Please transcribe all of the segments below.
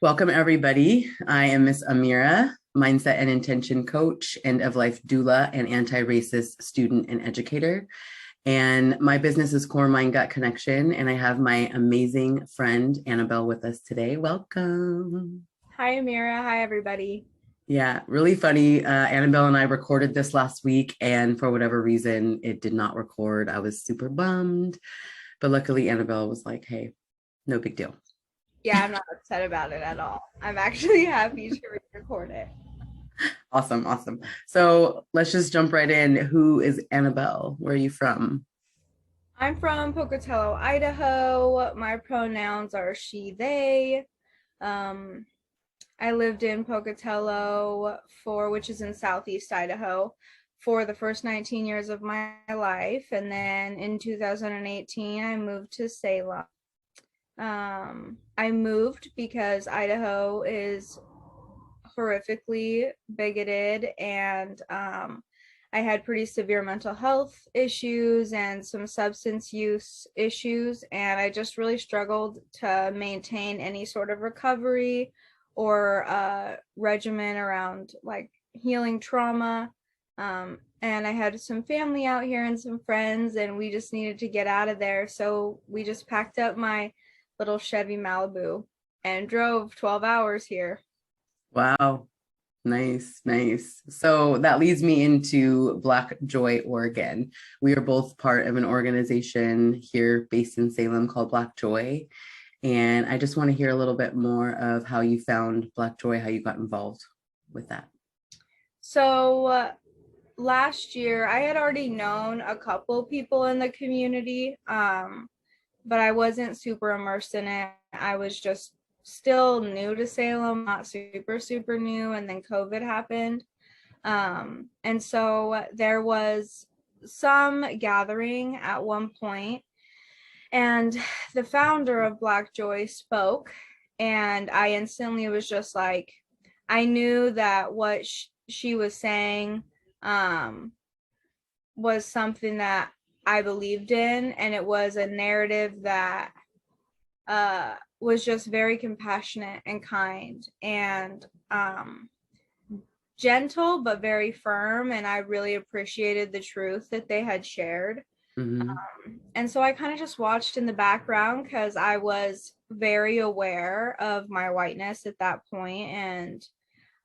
Welcome, everybody. I am Miss Amira, Mindset and Intention Coach, and of Life Doula and Anti-Racist Student and Educator. And my business is Core Mind Gut Connection, and I have my amazing friend Annabelle with us today. Welcome. Hi, Amira. Hi, everybody. Yeah, really funny. Annabelle and I recorded this last week, and for whatever reason, it did not record. I was super bummed, but luckily Annabelle was like, "Hey, no big deal." Yeah, I'm not upset about it at all. I'm actually happy to record it. Awesome, awesome. So let's just jump right in. Who is Annabelle? Where are you from? I'm from Pocatello, Idaho. My pronouns are she, they. Um, I lived in Pocatello which is in Southeast Idaho, for the first 19 years of my life. And then in 2018, I moved to Salem. I moved because Idaho is horrifically bigoted, and I had pretty severe mental health issues and some substance use issues, and I just really struggled to maintain any sort of recovery or regimen around like healing trauma. And I had some family out here and some friends, and we just needed to get out of there. So we just packed up my little Chevy Malibu and drove 12 hours here. Wow. Nice, nice. So that leads me into Black Joy, Oregon. We are both part of an organization here based in Salem called Black Joy. And I just want to hear a little bit more of how you found Black Joy, how you got involved with that. So last year, I had already known a couple people in the community, but I wasn't super immersed in it. I was just still new to Salem, not super new, and then COVID happened. And so there was some gathering at one point, and the founder of Black Joy spoke, and I instantly was just like, I knew that what she was saying was something that I believed in, and it was a narrative that was just very compassionate and kind and gentle, but very firm. And I really appreciated the truth that they had shared. Mm-hmm. And so I kind of just watched in the background because I was very aware of my whiteness at that point, and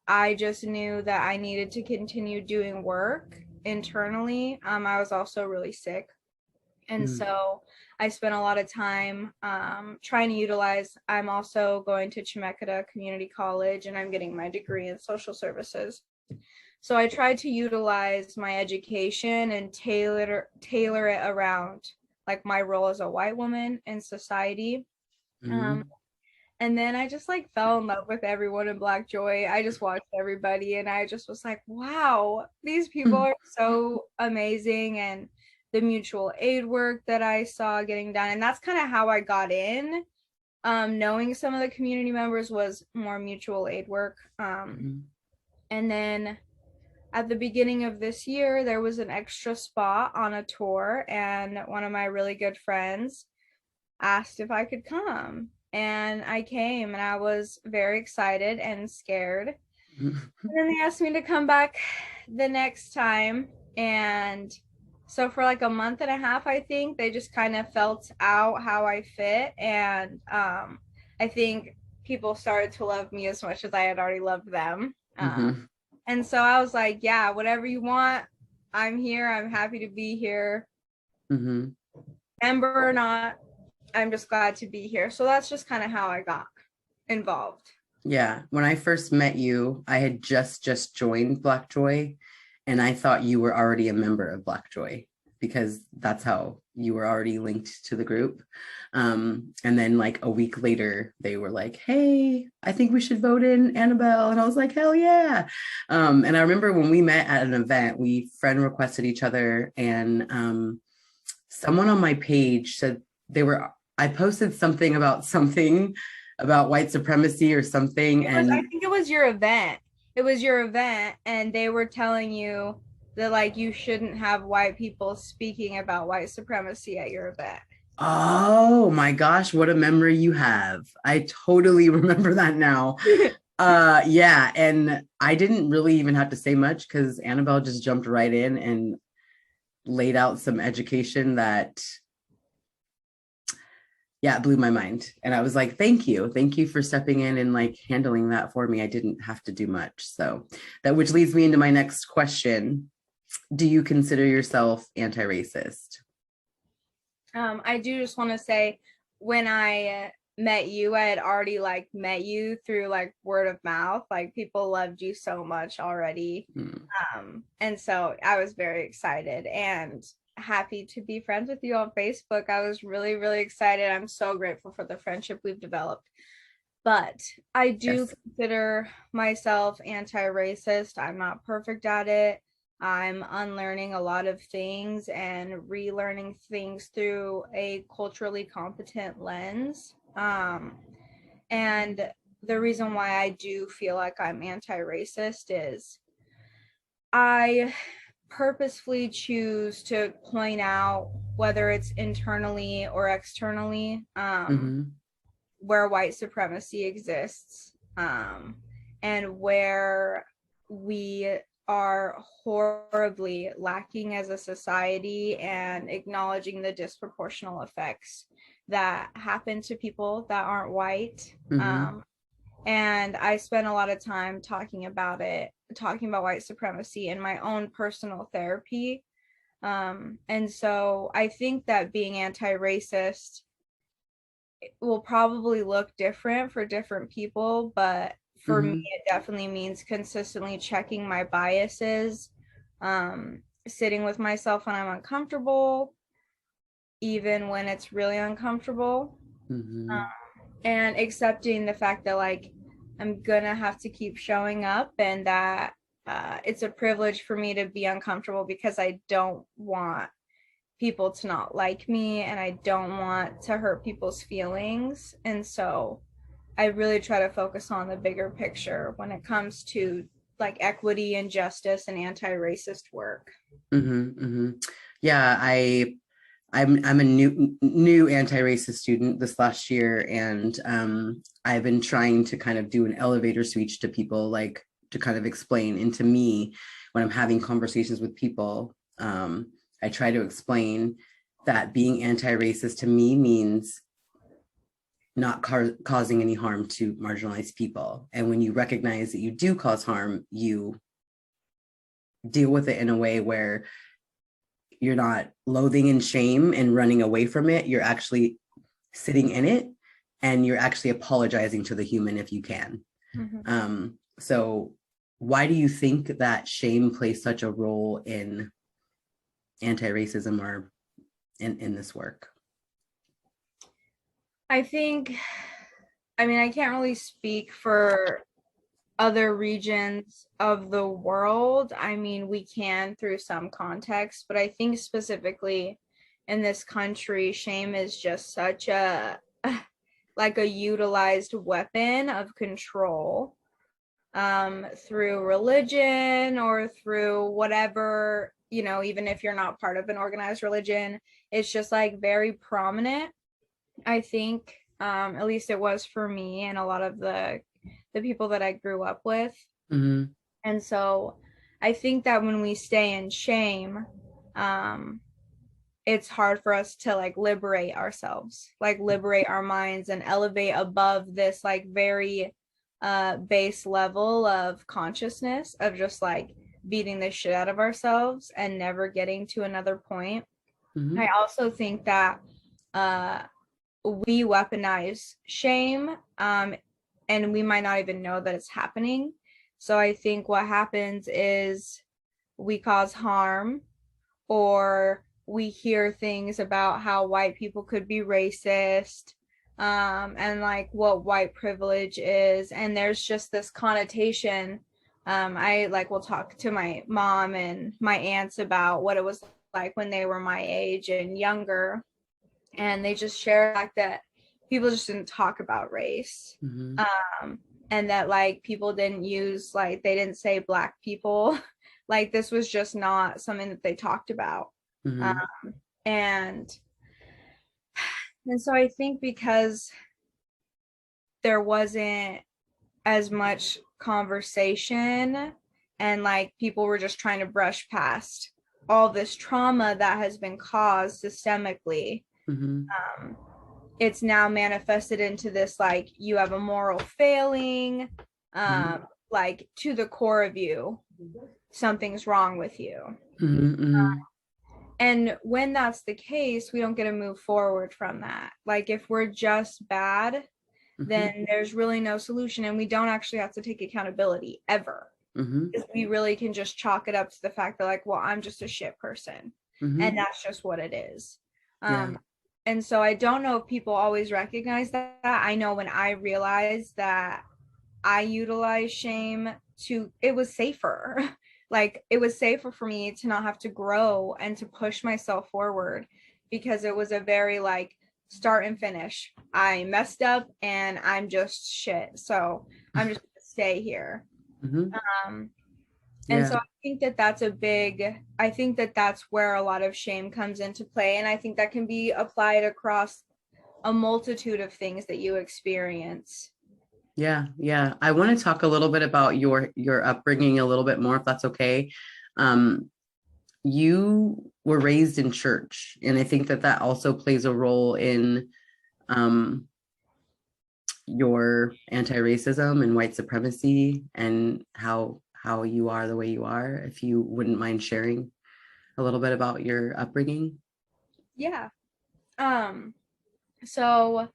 I just knew that I needed to continue doing work internally. I was also really sick. And so I spent a lot of time trying to utilize. I'm also going to Chemeketa Community College, and I'm getting my degree in social services. So I tried to utilize my education and tailor it around like my role as a white woman in society. Mm-hmm. And then I just like fell in love with everyone in Black Joy. I just watched everybody, and I just was like, wow, these people are so amazing. And the mutual aid work that I saw getting done. And that's kind of how I got in. Knowing some of the community members was more mutual aid work. And then at the beginning of this year, there was an extra spot on a tour, and one of my really good friends asked if I could come. And I came, and I was very excited and scared. And then they asked me to come back the next time. And so for like a month and a half, I think they just kind of felt out how I fit. And I think people started to love me as much as I had already loved them. And so I was like, yeah, whatever you want, I'm here. I'm happy to be here. Mm-hmm. Member or not, I'm just glad to be here. So that's just kind of how I got involved. Yeah. When I first met you, I had just joined Black Joy, and I thought you were already a member of Black Joy because that's how you were already linked to the group. And then like a week later, they were like, hey, I think we should vote in Annabelle. And I was like, hell yeah. And I remember when we met at an event, we friend requested each other, and someone on my page said I posted something about white supremacy or something. I think it was your event. It was your event, and they were telling you that like you shouldn't have white people speaking about white supremacy at your event. Oh my gosh, what a memory you have. I totally remember that now. Yeah, and I didn't really even have to say much because Annabelle just jumped right in and laid out some education that, yeah, it blew my mind. And I was like, thank you. Thank you for stepping in and like handling that for me. I didn't have to do much. So that, which leads me into my next question. Do you consider yourself anti-racist? I do just want to say, when I met you, I had already like met you through like word of mouth. Like people loved you so much already. Mm. And so I was very excited and happy to be friends with you on Facebook. I was really, really excited. I'm so grateful for the friendship we've developed. But I do Yes. consider myself anti-racist. I'm not perfect at it. I'm unlearning a lot of things and relearning things through a culturally competent lens. And the reason why I do feel like I'm anti-racist is I purposefully choose to point out, whether it's internally or externally, Mm-hmm. where white supremacy exists, and where we are horribly lacking as a society, and acknowledging the disproportional effects that happen to people that aren't white. Mm-hmm. And I spent a lot of time talking about it, talking about white supremacy in my own personal therapy. And so I think that being anti-racist will probably look different for different people, but for me, Mm-hmm. it definitely means consistently checking my biases, sitting with myself when I'm uncomfortable, even when it's really uncomfortable, Mm-hmm. and accepting the fact that like I'm gonna have to keep showing up, and that it's a privilege for me to be uncomfortable because I don't want people to not like me and I don't want to hurt people's feelings. And so I really try to focus on the bigger picture when it comes to like equity and justice and anti-racist work. Mm-hmm. Mm-hmm. Yeah, I'm a new anti-racist student this last year, and I've been trying to kind of do an elevator speech to people, like to kind of explain. And to me, when I'm having conversations with people, I try to explain that being anti-racist to me means not causing any harm to marginalized people. And when you recognize that you do cause harm, you deal with it in a way where you're not loathing and shame and running away from it. You're actually sitting in it, and you're actually apologizing to the human if you can. Mm-hmm. So why do you think that shame plays such a role in anti-racism or in this work? I think, I mean, I can't really speak for other regions of the world. I mean, we can through some context, but I think specifically in this country, shame is just such a like a utilized weapon of control, through religion or through whatever, you know, even if you're not part of an organized religion, it's just like very prominent. I think, at least it was for me and a lot of the people that I grew up with. Mm-hmm. And so I think that when we stay in shame, um, it's hard for us to like liberate ourselves, like liberate our minds and elevate above this like very base level of consciousness of just like beating the shit out of ourselves and never getting to another point. Mm-hmm. I also think that uh we weaponize shame, and we might not even know that it's happening. So I think what happens is we cause harm, or we hear things about how white people could be racist, and like what white privilege is. And there's just this connotation. I like will talk to my mom and my aunts about what it was like when they were my age and younger, and they just share the fact that people just didn't talk about race, Mm-hmm. um, and that like people didn't use, like they didn't say black people, like this was just not something that they talked about, Mm-hmm. um, and And so I think because there wasn't as much conversation and like people were just trying to brush past all this trauma that has been caused systemically, um, it's now manifested into this like you have a moral failing, like to the core of you, something's wrong with you. And when that's the case, we don't get to move forward from that. Like if we're just bad, then there's really no solution, and we don't actually have to take accountability ever. We really can just chalk it up to the fact that like, well, I'm just a shit person, and that's just what it is. And so I don't know if people always recognize that. I know when I realized that I utilize shame to, it was safer. Like it was safer for me to not have to grow and to push myself forward, because it was a very like start and finish. I messed up and I'm just shit. So I'm just gonna stay here. And so I think that that's I think that that's where a lot of shame comes into play. And I think that can be applied across a multitude of things that you experience. Yeah. I want to talk a little bit about your upbringing a little bit more, if that's okay. You were raised in church, and I think that also plays a role in your anti-racism and white supremacy, and how you are the way you are. If you wouldn't mind sharing a little bit about your upbringing. Yeah. So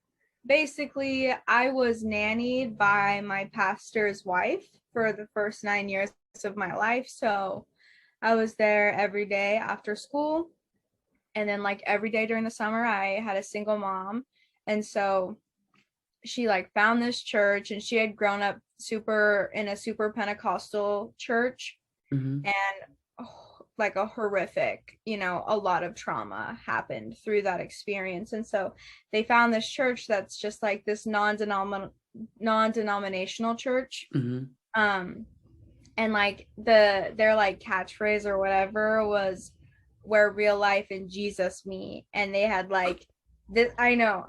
basically, I was nannied by my pastor's wife for the first 9 years of my life. So I was there every day after school. And then like every day during the summer, I had a single mom. And so she like found this church, and she had grown up in a super Pentecostal church. And like a horrific, a lot of trauma happened through that experience. And so they found this church that's just like this non-denominational church. And like their like catchphrase or whatever was where real life and Jesus meet. And they had like this, I know,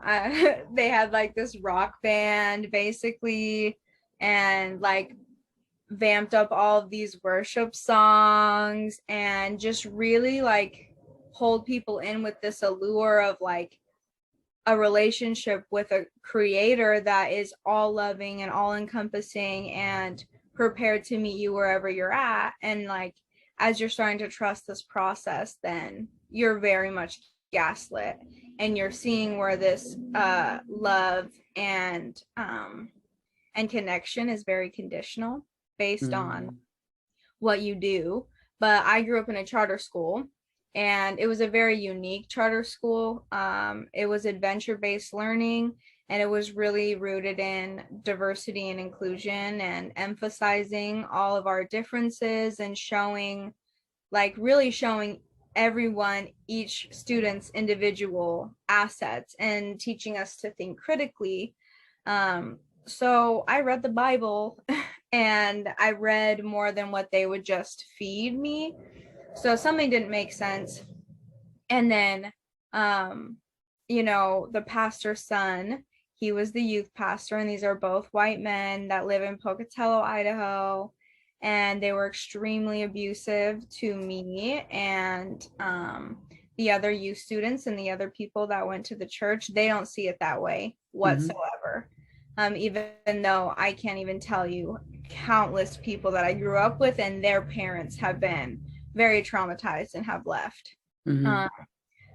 they had like this rock band basically, and like vamped up all of these worship songs, and just really like pulled people in with this allure of like a relationship with a creator that is all loving and all encompassing and prepared to meet you wherever you're at. And like as you're starting to trust this process, then you're very much gaslit, and you're seeing where this love and connection is very conditional based on what you do. But I grew up in a charter school, and it was a very unique charter school. It was adventure-based learning, and it was really rooted in diversity and inclusion, and emphasizing all of our differences, and really showing everyone, each student's individual assets, and teaching us to think critically. So I read the Bible and I read more than what they would just feed me. So something didn't make sense. And then, the pastor's son, he was the youth pastor, and these are both white men that live in Pocatello, Idaho. And they were extremely abusive to me and the other youth students and the other people that went to the church. They don't see it that way whatsoever. Even though I can't even tell you countless people that I grew up with and their parents have been very traumatized and have left.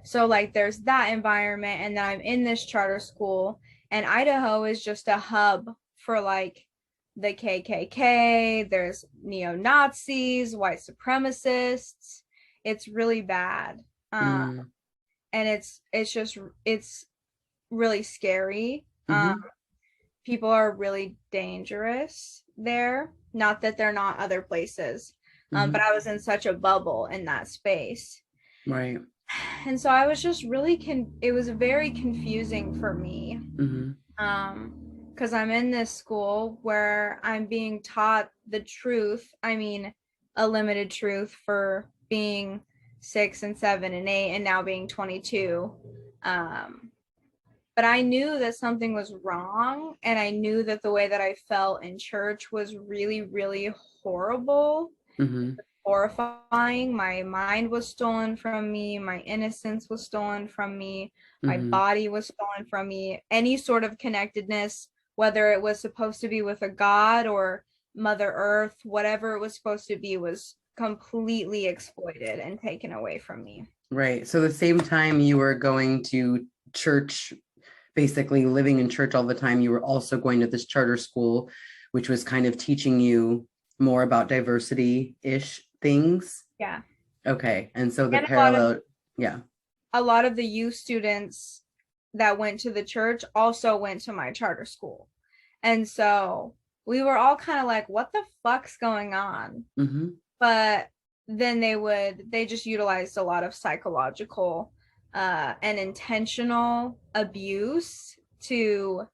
So like there's that environment, and then I'm in this charter school, and Idaho is just a hub for like the KKK. There's neo-Nazis, white supremacists. It's really bad. And it's really scary. People are really dangerous there. Not that they're not other places, but I was in such a bubble in that space. Right. And so I was just really it was very confusing for me. Because I'm in this school where I'm being taught the truth. I mean, a limited truth for being 6 and 7 and 8, and now being 22. but I knew that something was wrong, and I knew that the way that I felt in church was really, really horrible, horrifying. My mind was stolen from me, my innocence was stolen from me, my body was stolen from me. Any sort of connectedness, whether it was supposed to be with a god or Mother Earth, whatever it was supposed to be, was completely exploited and taken away from me. Right. So the same time you were going to church, basically living in church all the time, you were also going to this charter school, which was kind of teaching you more about diversity-ish things. Yeah. Okay. And so the And parallel, yeah. a lot of the youth students that went to the church also went to my charter school. And so we were all kind of like, what the fuck's going on? But then they just utilized a lot of psychological and intentional abuse to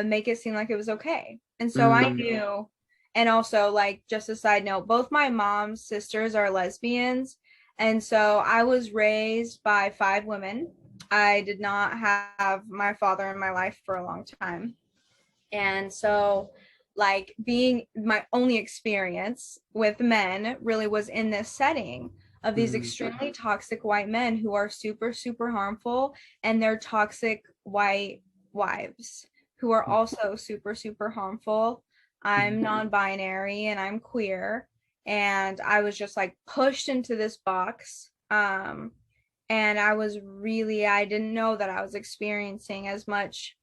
make it seem like it was okay. And so I knew, and also, like, just a side note, both my mom's sisters are lesbians. And so I was raised by 5 women. I did not have my father in my life for a long time. And so, like, being my only experience with men really was in this setting of these extremely toxic white men who are super, super harmful, and their toxic white wives who are also super, super harmful. I'm non-binary and I'm queer, and I was just like pushed into this box. And I didn't know that I was experiencing as much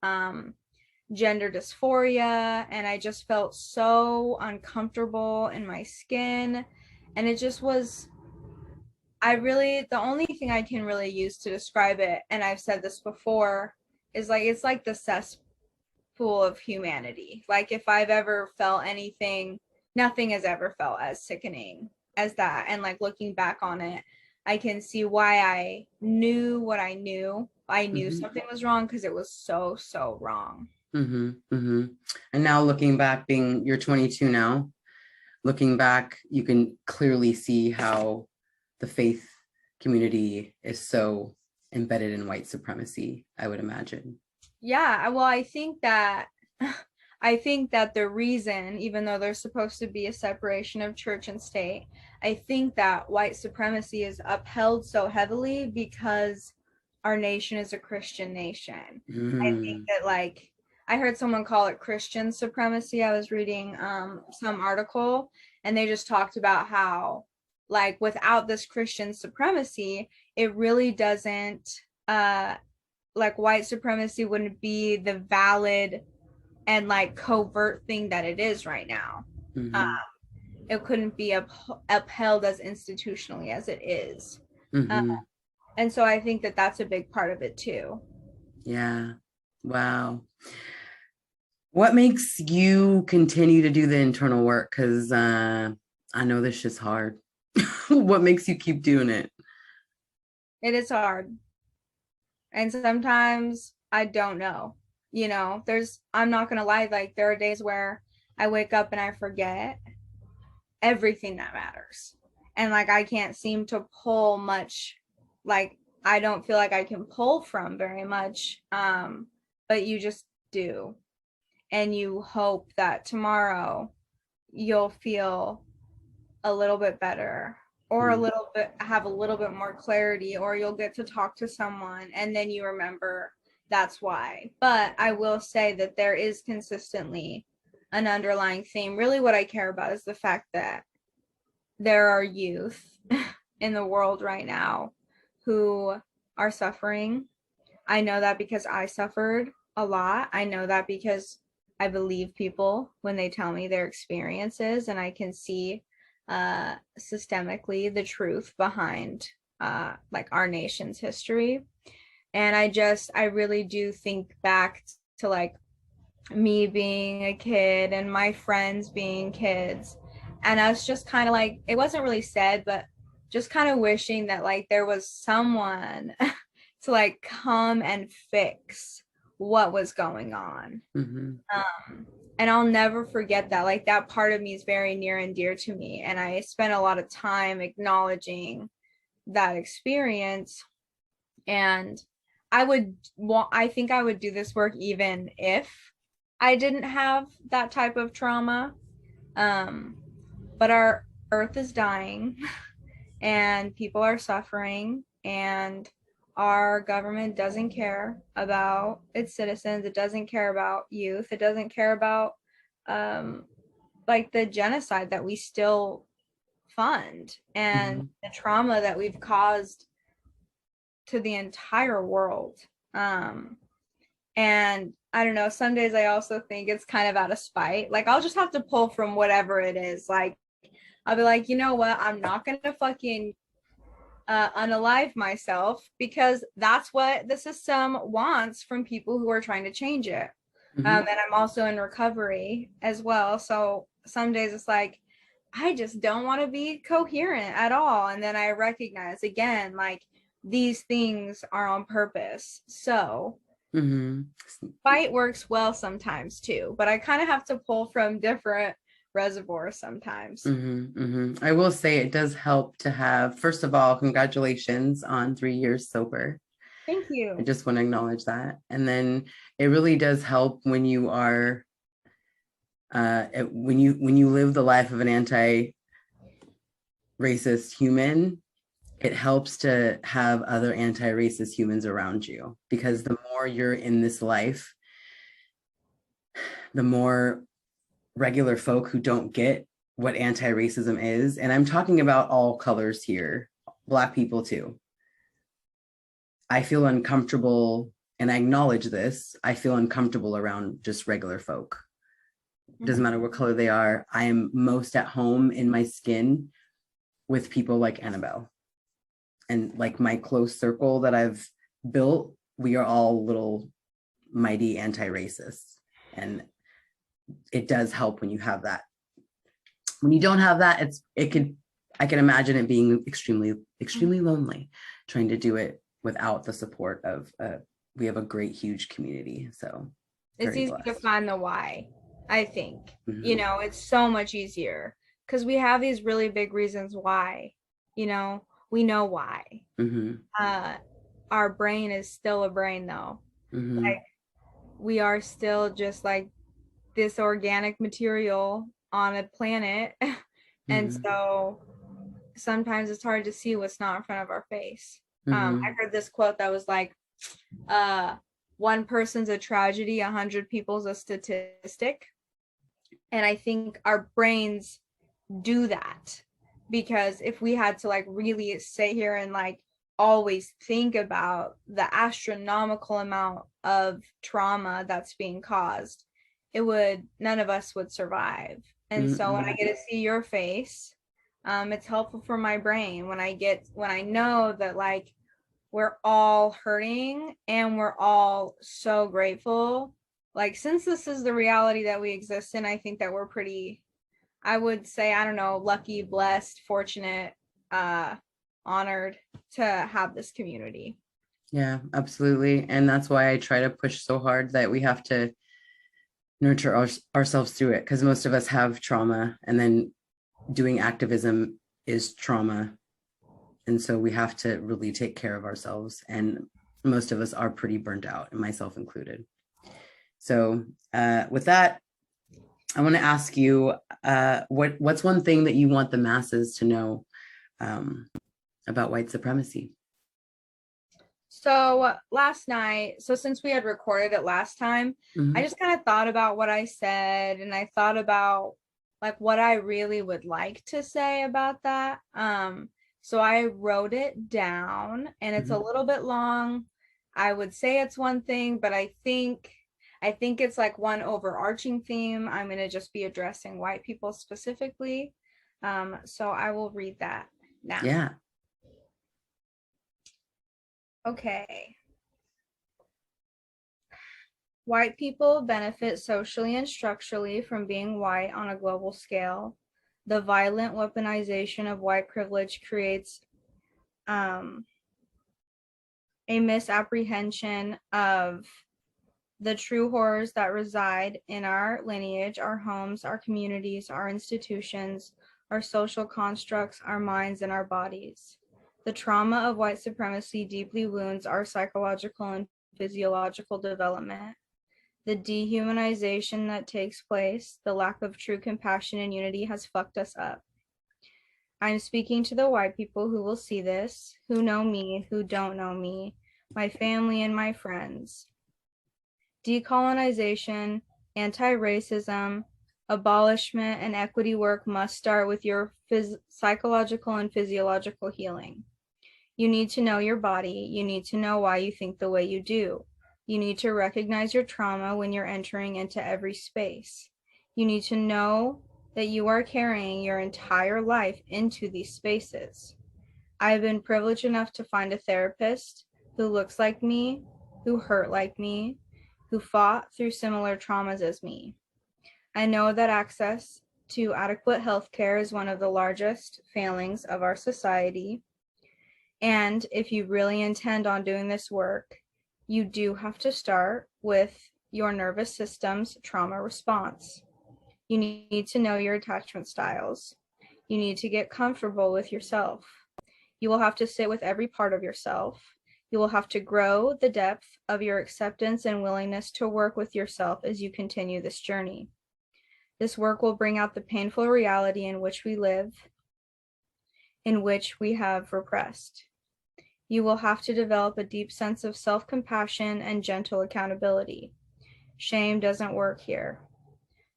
gender dysphoria, and I just felt so uncomfortable in my skin. And it just was, the only thing I can really use to describe it, and I've said this before, is like, it's like the cesspool of humanity. Like, if I've ever felt anything, nothing has ever felt as sickening as that. And like, looking back on it, I can see why I knew what I knew. I knew something was wrong because it was so, so wrong. And now looking back, you're 22 now, looking back, you can clearly see how the faith community is so embedded in white supremacy, I would imagine. Yeah, well, I think that the reason, even though there's supposed to be a separation of church and state, I think that white supremacy is upheld so heavily because our nation is a Christian nation. I think that, like, I heard someone call it Christian supremacy. I was reading some article, and they just talked about how, like, without this Christian supremacy, it really doesn't, like, white supremacy wouldn't be the valid and like covert thing that it is right now. It couldn't be upheld as institutionally as it is. And so I think that that's a big part of it too. Yeah. Wow. What makes you continue to do the internal work? Because I know this shit's hard. What makes you keep doing it? It is hard. And sometimes I don't know. You know, I'm not going to lie, like, there are days where I wake up and I forget everything that matters. And like, I can't seem to pull much, like, I don't feel like I can pull from very much. But you just do. And you hope that tomorrow you'll feel a little bit better, or have a little bit more clarity, or you'll get to talk to someone and then you remember that's why. But I will say that there is consistently an underlying theme. Really, what I care about is the fact that there are youth in the world right now who are suffering. I know that because I suffered a lot. I know that because I believe people when they tell me their experiences, and I can see systemically the truth behind like our nation's history. And I really do think back to like me being a kid and my friends being kids, and us just kind of like, it wasn't really said, but just kind of wishing that like there was someone to like come and fix what was going on. And I'll never forget that. Like, that part of me is very near and dear to me, and I spent a lot of time acknowledging that experience. And I think I would do this work even if I didn't have that type of trauma. Um, but our earth is dying and people are suffering, and our government doesn't care about its citizens. It doesn't care about youth. It doesn't care about um, like the genocide that we still fund and the trauma that we've caused to the entire world. And I don't know, some days I also think it's kind of out of spite. Like, I'll just have to pull from whatever it is. Like, I'll be like, you know what? I'm not going to fucking unalive myself, because that's what the system wants from people who are trying to change it. And I'm also in recovery as well. So some days it's like, I just don't want to be coherent at all. And then I recognize again, like, these things are on purpose. So fight works well sometimes too, but I kind of have to pull from different reservoirs sometimes. I will say it does help to have, first of all, congratulations on 3 years sober. Thank you. I just want to acknowledge that. And then it really does help when you are when you live the life of an anti-racist human. It helps to have other anti-racist humans around you, because the more you're in this life, the more regular folk who don't get what anti-racism is, and I'm talking about all colors here, Black people too. I feel uncomfortable, and I acknowledge this, I feel uncomfortable around just regular folk. It doesn't matter what color they are. I am most at home in my skin with people like Annabelle. And like my close circle that I've built, we are all little mighty anti-racists. And it does help when you have that. When you don't have that, I can imagine it being extremely, extremely lonely, trying to do it without the support of we have a great, huge community. So it's easy to find the why, I think. You know, it's so much easier because we have these really big reasons why. You know, we know why. Our brain is still a brain though. Like, we are still just like this organic material on a planet. And so sometimes it's hard to see what's not in front of our face. I heard this quote that was like, one person's a tragedy, 100 people's a statistic. And I think our brains do that, because if we had to like really sit here and like always think about the astronomical amount of trauma that's being caused, none of us would survive. And so when I get to see your face, it's helpful for my brain when I know that like we're all hurting and we're all so grateful. Like, since this is the reality that we exist in, I think that we're pretty, I would say, I don't know, lucky, blessed, fortunate, honored to have this community. Yeah, absolutely. And that's why I try to push so hard that we have to nurture ourselves through it, because most of us have trauma, and then doing activism is trauma. And so we have to really take care of ourselves. And most of us are pretty burnt out, and myself included. So with that, I want to ask you, what's one thing that you want the masses to know about white supremacy? So last night, since we had recorded it last time, I just kind of thought about what I said, and I thought about like what I really would like to say about that. So I wrote it down, and it's a little bit long. I would say it's one thing, but I think it's like one overarching theme. I'm going to just be addressing white people specifically. So I will read that now. Yeah. Okay. White people benefit socially and structurally from being white on a global scale. The violent weaponization of white privilege creates a misapprehension of the true horrors that reside in our lineage, our homes, our communities, our institutions, our social constructs, our minds, and our bodies. The trauma of white supremacy deeply wounds our psychological and physiological development. The dehumanization that takes place, the lack of true compassion and unity has fucked us up. I'm speaking to the white people who will see this, who know me, who don't know me, my family and my friends. Decolonization, anti-racism, abolishment, and equity work must start with your psychological and physiological healing. You need to know your body. You need to know why you think the way you do. You need to recognize your trauma when you're entering into every space. You need to know that you are carrying your entire life into these spaces. I have been privileged enough to find a therapist who looks like me, who hurt like me, who fought through similar traumas as me. I know that access to adequate health care is one of the largest failings of our society. And if you really intend on doing this work, you do have to start with your nervous system's trauma response. You need to know your attachment styles. You need to get comfortable with yourself. You will have to sit with every part of yourself. You will have to grow the depth of your acceptance and willingness to work with yourself as you continue this journey. This work will bring out the painful reality in which we live, in which we have repressed. You will have to develop a deep sense of self-compassion and gentle accountability. Shame doesn't work here.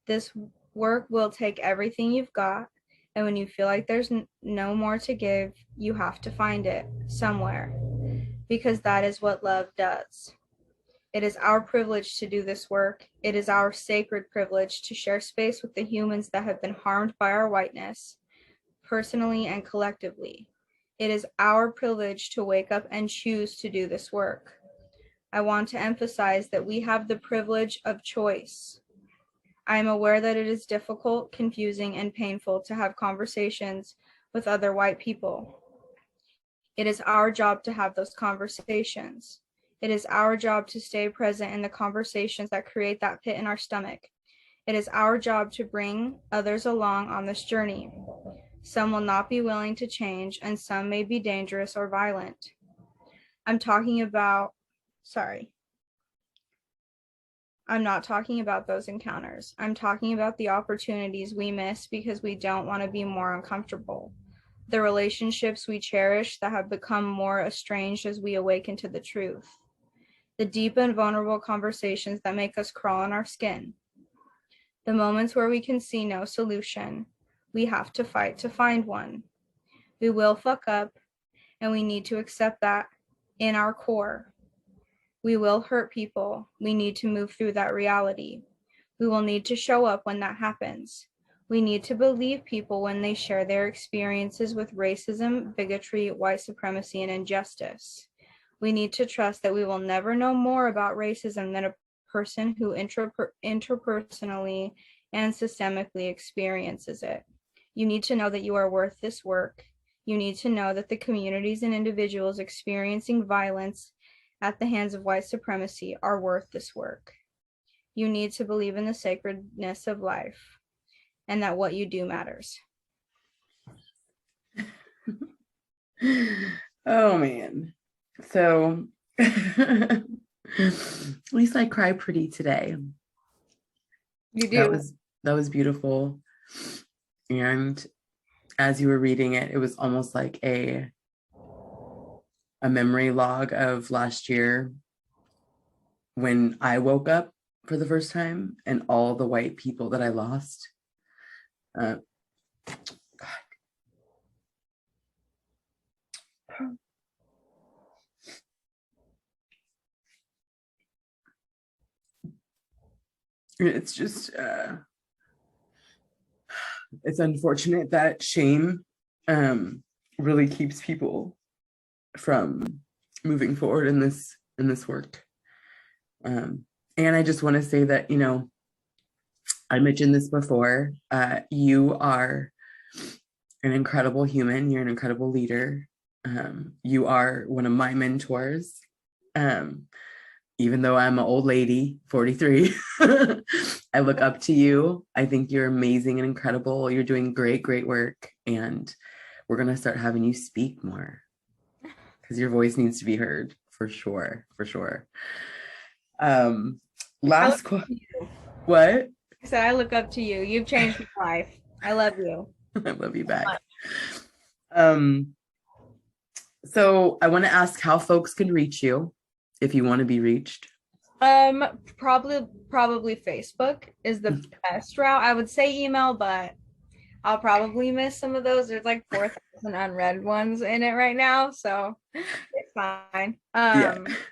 This work will take everything you've got, and when you feel like there's no more to give, you have to find it somewhere, because that is what love does. It is our privilege to do this work. It is our sacred privilege to share space with the humans that have been harmed by our whiteness, personally and collectively. It is our privilege to wake up and choose to do this work. I want to emphasize that we have the privilege of choice. I am aware that it is difficult, confusing, and painful to have conversations with other white people. It is our job to have those conversations. It is our job to stay present in the conversations that create that pit in our stomach. It is our job to bring others along on this journey. Some will not be willing to change, and some may be dangerous or violent. I'm not talking about those encounters. I'm talking about the opportunities we miss because we don't want to be more uncomfortable. The relationships we cherish that have become more estranged as we awaken to the truth. The deep and vulnerable conversations that make us crawl in our skin. The moments where we can see no solution. We have to fight to find one. We will fuck up, and we need to accept that in our core. We will hurt people. We need to move through that reality. We will need to show up when that happens. We need to believe people when they share their experiences with racism, bigotry, white supremacy, and injustice. We need to trust that we will never know more about racism than a person who interpersonally and systemically experiences it. You need to know that you are worth this work. You need to know that the communities and individuals experiencing violence at the hands of white supremacy are worth this work. You need to believe in the sacredness of life and that what you do matters. Oh man. So at least I cry pretty today. You do. That was beautiful. And as you were reading it, it was almost like a memory log of last year when I woke up for the first time and all the white people that I lost. God. It's just, it's unfortunate that shame really keeps people from moving forward in this work. And I just want to say that, you know, I mentioned this before, you are an incredible human. You're an incredible leader. You are one of my mentors. Even though I'm an old lady, 43, I look up to you. I think you're amazing and incredible. You're doing great, great work. And we're going to start having you speak more. because your voice needs to be heard for sure, for sure. Last question. What? I said I look up to you. You've changed my life. I love you. I love you back. So I want to ask how folks can reach you if you want to be reached. Probably Facebook is the best route. I would say email, but I'll probably miss some of those. There's like 4,000 unread ones in it right now, so it's fine.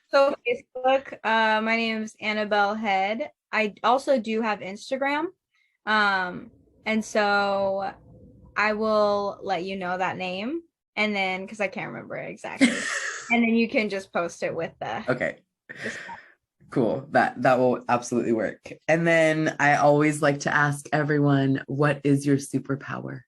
So Facebook, my name is Annabelle Head. I also do have Instagram. And so I will let you know that name, and then because I can't remember it exactly. And then you can just post it with the okay. Cool. That will absolutely work. And then I always like to ask everyone, what is your superpower?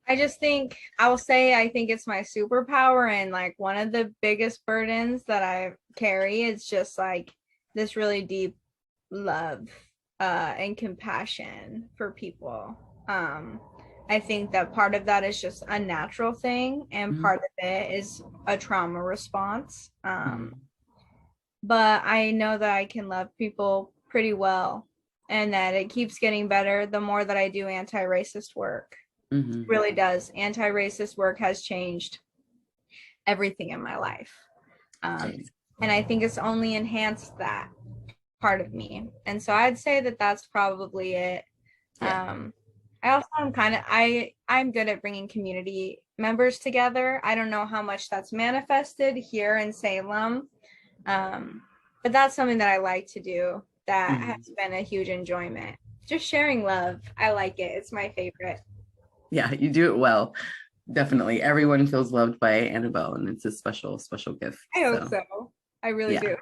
I just think I think it's my superpower, and like one of the biggest burdens that I carry is just like this really deep love and compassion for people. I think that part of that is just a natural thing, and part of it is a trauma response. But I know that I can love people pretty well, and that it keeps getting better the more that I do anti-racist work. It really does. Anti-racist work has changed everything in my life. And I think it's only enhanced that part of me. And so I'd say that that's probably it. I also am I'm good at bringing community members together. I don't know how much that's manifested here in Salem. But that's something that I like to do that has been a huge enjoyment. Just sharing love. I like it. It's my favorite. Yeah, you do it well. Definitely. Everyone feels loved by Annabelle, and it's a special, special gift. I hope so. I really do.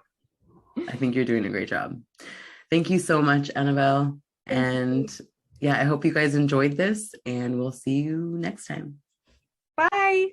I think you're doing a great job. Thank you so much, Annabelle. And I hope you guys enjoyed this, and we'll see you next time. Bye.